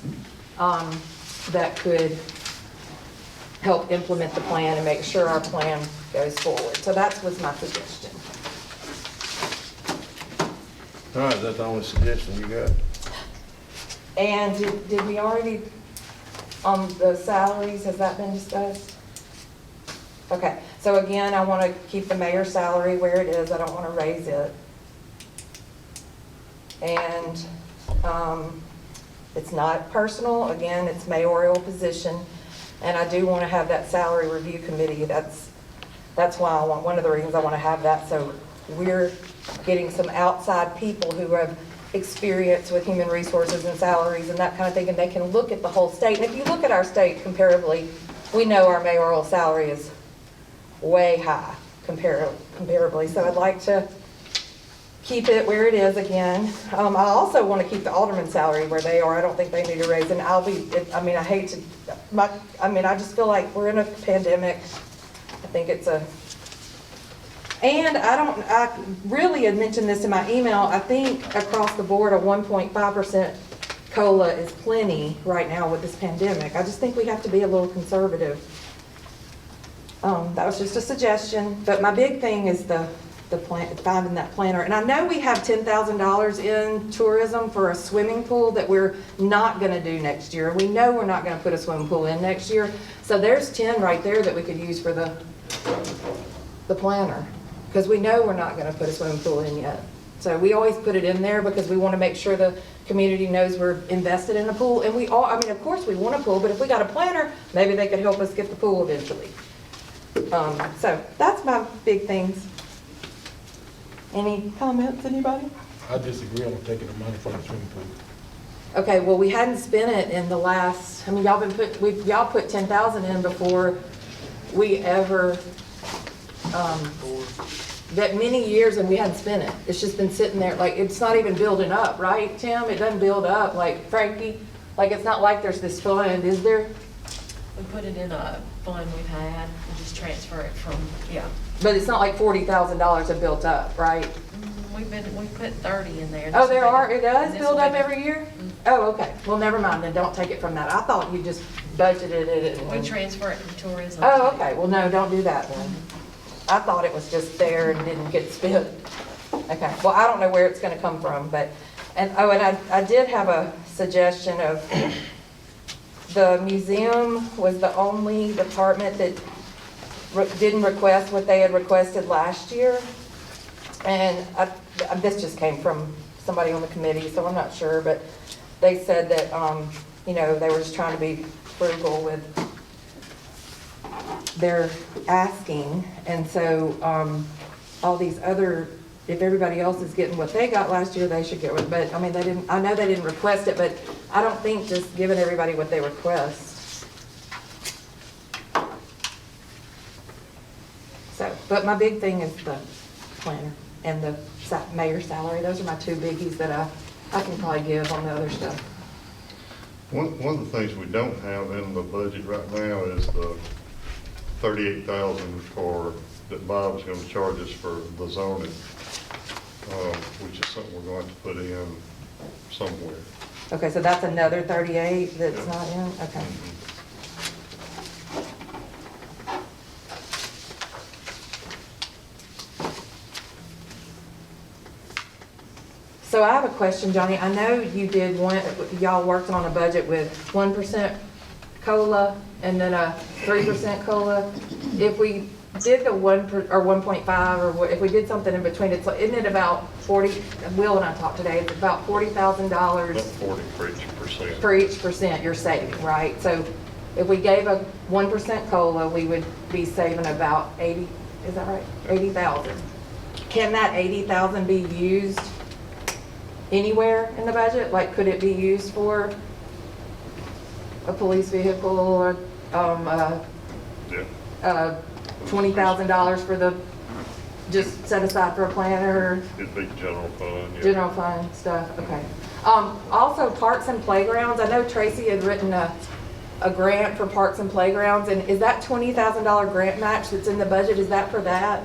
that could help implement the plan and make sure our plan goes forward. So that was my suggestion. All right, that's the only suggestion you got. And did we already, on the salaries, has that been discussed? Okay, so again, I want to keep the mayor's salary where it is. I don't want to raise it. And it's not personal. Again, it's mayoral position. And I do want to have that salary review committee. That's why one of the reasons I want to have that. So we're getting some outside people who have experience with human resources and salaries and that kind of thing, and they can look at the whole state. And if you look at our state comparably, we know our mayoral salary is way high comparably. So I'd like to keep it where it is again. I also want to keep the alderman salary where they are. I don't think they need a raise. And I just feel like we're in a pandemic. I think it's and I really had mentioned this in my email. I think across the board, a 1.5% COLA is plenty right now with this pandemic. I just think we have to be a little conservative. That was just a suggestion, but my big thing is the plan, finding that planner. And I know we have $10,000 in tourism for a swimming pool that we're not gonna do next year. We know we're not gonna put a swimming pool in next year. So there's 10 right there that we could use for the planner. Because we know we're not gonna put a swimming pool in yet. So we always put it in there because we wanna make sure the community knows we're invested in a pool. And of course we want a pool, but if we got a planner, maybe they could help us get the pool eventually. So that's my big things. Any comments, anybody? I disagree on taking the money from the swimming pool. Okay, well, we hadn't spent it in the last, y'all put 10,000 in before we ever, that many years, and we hadn't spent it. It's just been sitting there, like, it's not even building up, right, Tim? It doesn't build up, like, Frankie, like, it's not like there's this fund, is there? We put it in a fund we've had, we just transfer it from, yeah. But it's not like $40,000 have built up, right? We put 30 in there. Oh, it does build up every year? Oh, okay, well, never mind, then don't take it from that. I thought you just budgeted it. We transfer it from tourism. Oh, okay, well, no, don't do that then. I thought it was just there and didn't get spent. Okay, well, I don't know where it's gonna come from, but, and I did have a suggestion of, the museum was the only department that didn't request what they had requested last year. And this just came from somebody on the committee, so I'm not sure, but they said that, they were just trying to be frugal with their asking. And so, all these other, if everybody else is getting what they got last year, they should get it. But, I know they didn't request it, but I don't think just giving everybody what they request. So, but my big thing is the planner and the mayor's salary. Those are my two biggies that I can probably give on the other stuff. One of the things we don't have in the budget right now is the $38,000 that Bob's going to charge us for the zoning, which is something we're going to put in somewhere. Okay, so that's another 38 that's not in? Okay. So I have a question, Johnny. I know you did y'all worked on a budget with 1% COLA and then a 3% COLA. If we did the 1.5, or if we did something in between, isn't it about 40, Will and I talked today, it's about $40,000 About 40 for each percent. for each percent you're saving, right? So if we gave a 1% COLA, we would be saving about 80, is that right? 80,000. Can that 80,000 be used anywhere in the budget? Like, could it be used for a police vehicle or $20,000 for the, just set aside for a planner? It'd be general fund, yeah. General fund stuff, okay. Also, parks and playgrounds, I know Tracy had written a grant for parks and playgrounds, and is that $20,000 grant match that's in the budget, is that for that?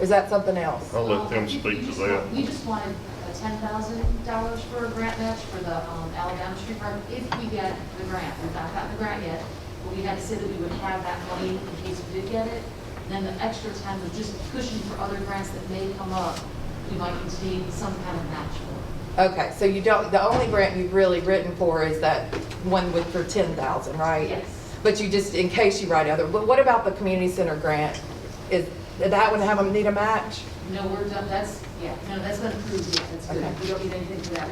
Is that something else? I'll let them speak to that. We just wanted $10,000 for a grant match for the Alabama Street Park, if we get the grant. We've not gotten the grant yet, but we had to say that we would have that money in case we did get it. Then the extra 10 was just pushing for other grants that may come up. We might need some kind of match for. Okay, so you don't, the only grant you've really written for is that one for 10,000, right? Yes. But you just, in case you write other, but what about the community center grant? Is that one need a match? No, we're done, that's been approved yet, that's good. Okay. We don't need anything for that.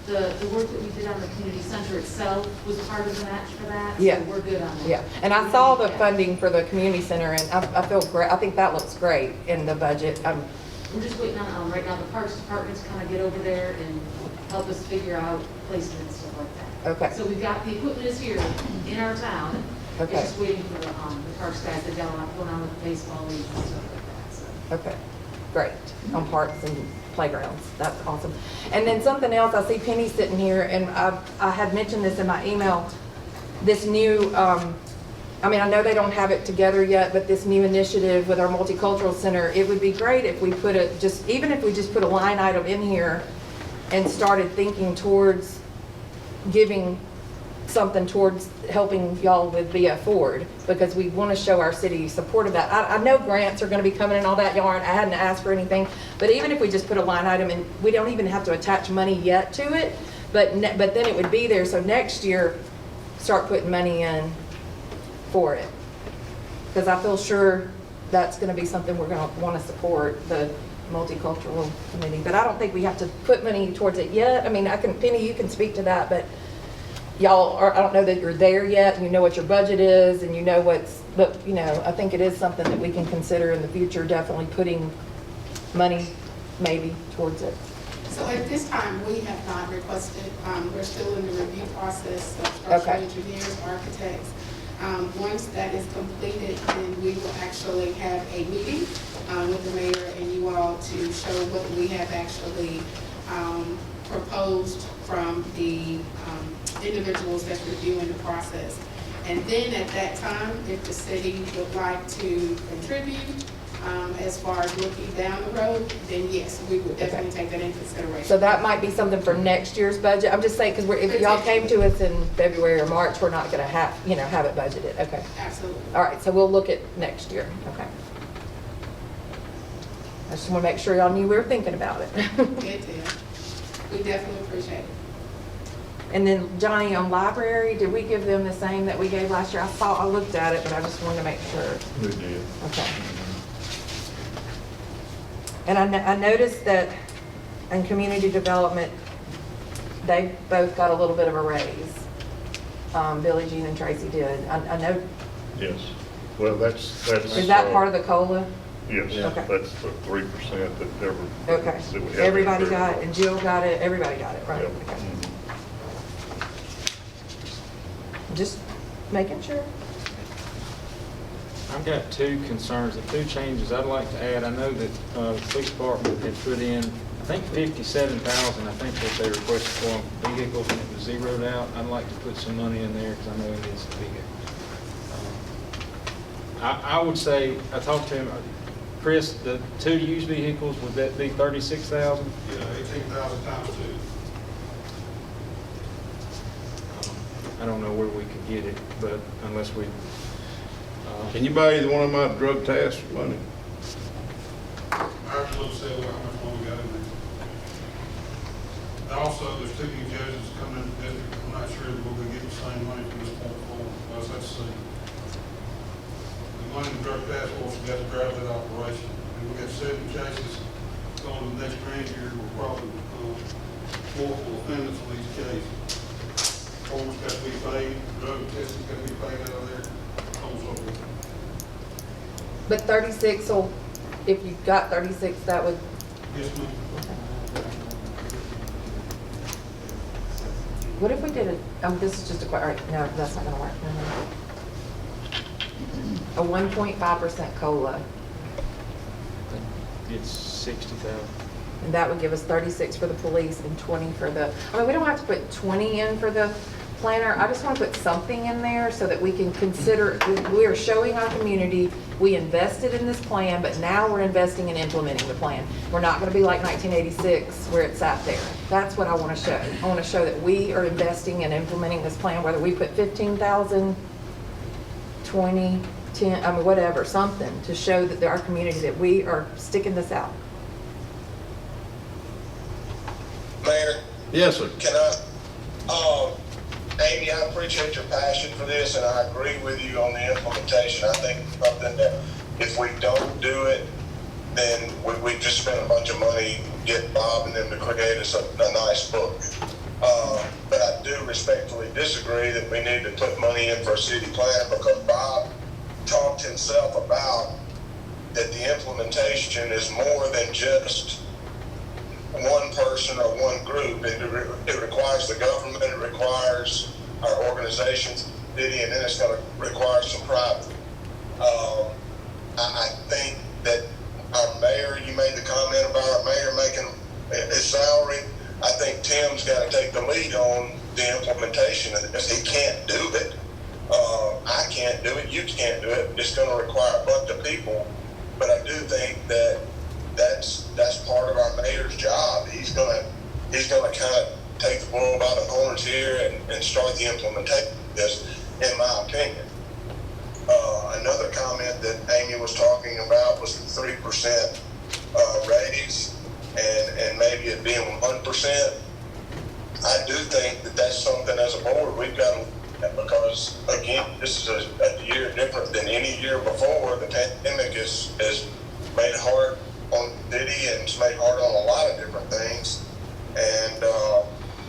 The work that we did on the community center itself was part of the match for that, Yeah. so we're good on that. Yeah, and I saw the funding for the community center, and I feel great, I think that looks great in the budget. We're just waiting on, right now, the Parks Department to kind of get over there and help us figure out placement and stuff like that. Okay. So we've got, the equipment is here in our town. Okay. It's just waiting for the Parks guys. They've got a lot going on with the baseball leagues and stuff like that, so. Okay, great, on parks and playgrounds, that's awesome. And then something else, I see Penny sitting here, and I had mentioned this in my email, this new, I mean, I know they don't have it together yet, but this new initiative with our multicultural center, it would be great if we put even if we just put a line item in here and started thinking towards giving something towards helping y'all with VF Ford, because we want to show our city support of that. I know grants are going to be coming and all that, y'all aren't, I hadn't asked for anything, but even if we just put a line item, and we don't even have to attach money yet to it, but then it would be there, so next year, start putting money in for it. Because I feel sure that's going to be something we're going to want to support, the multicultural committee, but I don't think we have to put money towards it yet. I mean, Penny, you can speak to that, but y'all I don't know that you're there yet, and you know what your budget is, and you know but you know, I think it is something that we can consider in the future, definitely putting money maybe towards it. So at this time, we have not requested, we're still in the review process of structural engineers, architects. Once that is completed, then we will actually have a meeting with the mayor and you all to show what we have actually proposed from the individuals that's reviewing the process. And then at that time, if the city would like to contribute as far as looking down the road, then yes, we would definitely take that into consideration. So that might be something for next year's budget. I'm just saying, because if y'all came to us in February or March, we're not going to have it budgeted. Okay. Absolutely. All right, so we'll look at next year. Okay. I just want to make sure y'all knew we were thinking about it. Good deal. We definitely appreciate it. And then Johnny, on library, did we give them the same that we gave last year? I looked at it, but I just wanted to make sure. We did. Okay. And I noticed that in community development, they both got a little bit of a raise. Billie Jean and Tracy did. I know. Yes. Well, that's. Is that part of the COLA? Yes, Okay. that's the 3% that ever. Okay. that we have Everybody in got there. it, and Jill got it, everybody got it, right? Yep. Okay. Just making sure. I've got two concerns, the two changes I'd like to add. I know that the police department had put in, I think 57,000, I think what they requested for vehicles, and it was zeroed out. I'd like to put some money in there because I know it needs to be good. I would say, I talked to him, Chris, the two used vehicles, would that be 36,000? Yeah, 18,000 times 2. I don't know where we could get it, but unless we. Can you buy either one of my drug task money? Ours will sell how much more we got in also, there's two new judges coming in the district. I'm not sure that we're gonna get the same money from this point forward. Let's have to see. The money in the drug task force, we got to drive that operation. And we got 7 cases going to the next grand year. We're probably, multiple offenders on these cases. Forms got to be paid, drug testing got to be paid out of there, so on and so forth. But 36 will, if you got 36, that would, Yes, ma'am. what if we did it, this is just a, all right, no, that's not gonna work. No. A 1.5% COLA, It's 60,000. and that would give us 36 for the police and 20 for the, I mean, we don't have to put 20 in for the planner. I just want to put something in there so that we can consider, we are showing our community, we invested in this plan, but now we're investing in implementing the plan. We're not going to be like 1986 where it sat there. That's what I want to show. I want to show that we are investing in implementing this plan, whether we put 15,000, 20, 10, I mean, whatever, something to show that our community, that we are sticking this out. Mayor, Yes, sir. can Amy, I appreciate your passion for this, and I agree with you on the implementation. I think it's something that if we don't do it, then we just spend a bunch of money getting Bob and them to create us a nice book. But I do respectfully disagree that we need to put money in for a city plan, because Bob talked himself about that the implementation is more than just one person or one group. It requires the government, it requires our organizations, city, and then it's going to require some private. I think that our mayor, you made the comment about our mayor making his salary. I think Tim's got to take the lead on the implementation of this. He can't do it. I can't do it. You can't do it. It's going to require a bunch of people. But I do think that that's part of our mayor's job. He's gonna kind of take the bull by the horns here and start the implementation of this, in my opinion. Another comment that Amy was talking about was the 3% raise, and maybe it being 1%. I do think that that's something as a board we've got to look at, because again, this is a year different than any year before. The pandemic has made it hard on the city, and it's made hard on a lot of different things, and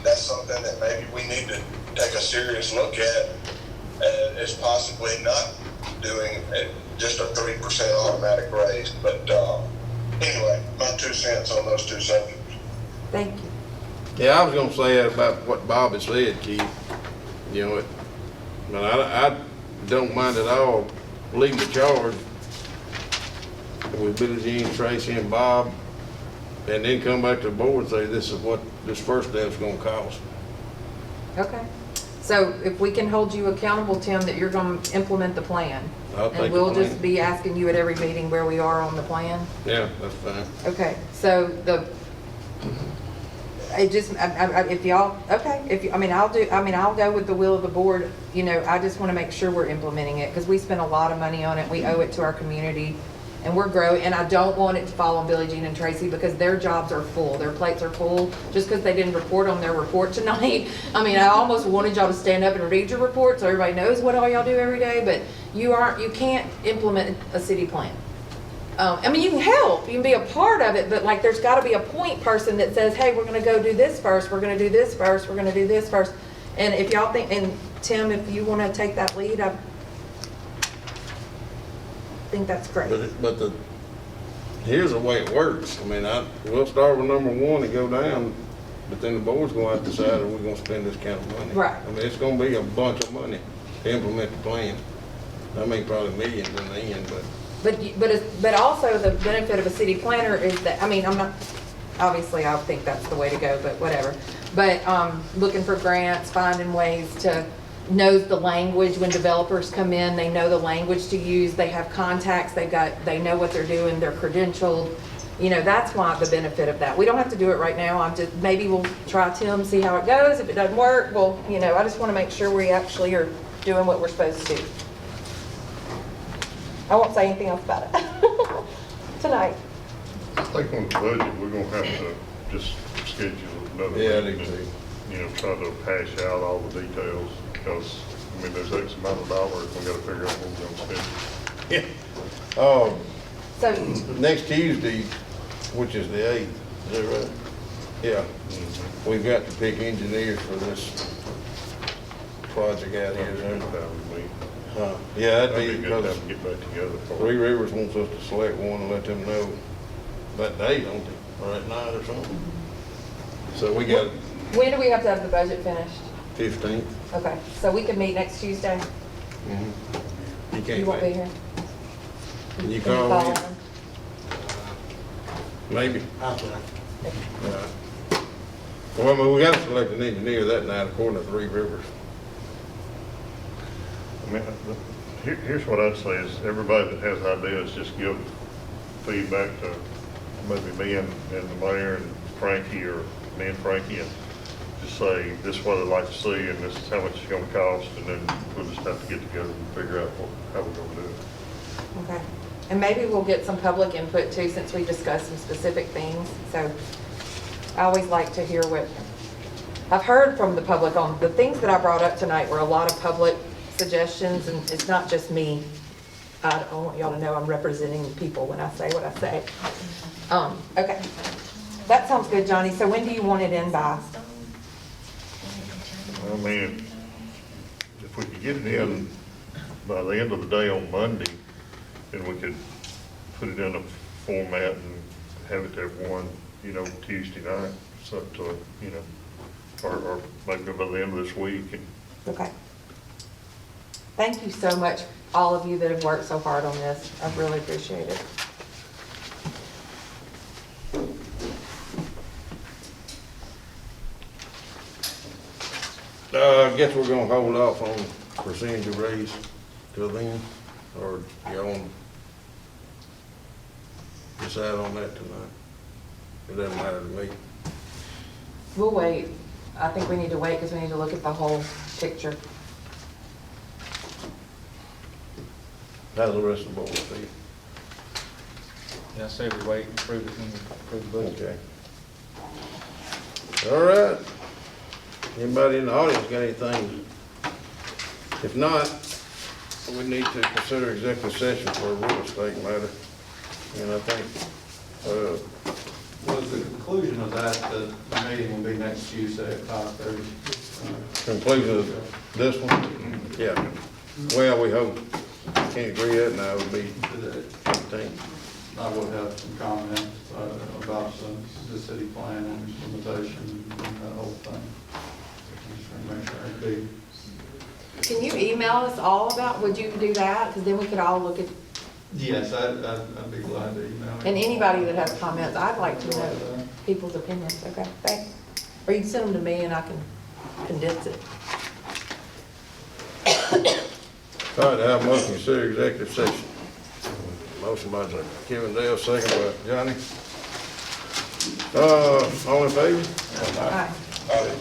that's something that maybe we need to take a serious look at, as possibly not doing just a 3% automatic raise. But anyway, my 2 cents on those 2 subjects. Thank you. Yeah, I was gonna say that about what Bob had said, Keith. You know, but I don't mind at all leading the charge with Billie Jean, Tracy, and Bob, and then come back to the board and say, this is what this first step's gonna cost. Okay. So if we can hold you accountable, Tim, that you're going to implement the plan, I'll take and the we'll plan. just be asking you at every meeting where we are on the plan? Yeah, that's fine. Okay, so if y'all, okay, I'll go with the will of the board. You know, I just want to make sure we're implementing it, because we spend a lot of money on it. We owe it to our community, and we're growing, and I don't want it to fall on Billie Jean and Tracy, because their jobs are full, their plates are full, just because they didn't report on their report tonight. I mean, I almost wanted y'all to stand up and read your report so everybody knows what all y'all do every day, but you can't implement a city plan. I mean, you can help, you can be a part of it, but like, there's gotta be a point person that says, hey, we're gonna go do this first, we're gonna do this first, we're gonna do this first. And if y'all think, and Tim, if you wanna take that lead, I think that's great. But here's the way it works. I mean, we'll start with number 1 and go down, but then the board's gonna have to decide if we're gonna spend this kind of money. Right. I mean, it's gonna be a bunch of money to implement the plan. I mean, probably millions in the end, But also the benefit of a city planner is that, I mean, I'm not, obviously I think that's the way to go, but whatever. But looking for grants, finding ways to know the language when developers come in, they know the language to use, they have contacts, they know what they're doing, they're credentialed. You know, that's why the benefit of that. We don't have to do it right now. Maybe we'll try Tim, see how it goes. If it doesn't work, well, you know, I just want to make sure we actually are doing what we're supposed to do. I won't say anything else about it tonight. I think on the budget, we're gonna have to just schedule another Yeah, I meeting do and, too. you know, try to hash out all the details, because, I mean, there's X amount of dollars, we gotta figure out what we're gonna spend. Yeah. Oh, So, next Tuesday, which is the 8th, is that right? Yeah, we've got to pick engineers for this project out here. That would be, Yeah, that'd that'd be be a good because time to get back together for. Three Rivers wants us to select one and let them know that day, don't they, or at night or something. So we got when do we have to have the budget finished? 15th. Okay, so we can meet next Tuesday? You can't. You won't be here? Can you Can you call call me? in? Maybe. Okay. Well, I mean, we got to select an engineer that night according to Three Rivers. I mean, here's what I'd say is everybody that has ideas, just give feedback to maybe me and the mayor and Frankie, or me and Frankie, and just say, this is what I'd like to see and this is how much it's gonna cost, and then we'll just have to get together and figure out how we're gonna do it. Okay. And maybe we'll get some public input too, since we discussed some specific things. So I always like to hear what I've heard from the public on the things that I brought up tonight. Were a lot of public suggestions, and it's not just me. I want y'all to know I'm representing people when I say what I say. Okay. That sounds good, Johnny. So when do you want it in by? I mean, if we could get it in by the end of the day on Monday, then we could put it in a format and have it to everyone, you know, Tuesday night, so to, you know, or maybe by the end of this week. Okay. Thank you so much, all of you that have worked so hard on this. I really appreciate it. I guess we're gonna hold off on percentage of raise till then, or y'all want to decide on that tonight? It doesn't matter to me. We'll wait. I think we need to wait because we need to look at the whole picture. How's the rest of the board feel? Yeah, I say we wait and approve it when we approve the budget. Okay. All right. Anybody in the audience got anything? If not, we need to consider executive session for a real estate matter. And I think, Well, at the conclusion of that, the meeting will be next Tuesday at 5:30. conclusion of this one? Yeah. Well, we hope. Can't agree yet, now it would be 15. I will have some comments about the city plan and implementation and that whole thing. Just trying to make sure I do. Can you email us all about, would you do that? Because then we could all look at, Yes, I'd be glad to email you. and anybody that has comments, I'd like to know people's opinions, okay? Thanks. Or you can send them to me and I can condense it. All right, I have a motion to consider executive session. Motion by Kevin Dale, second by Johnny. All in favor? All right.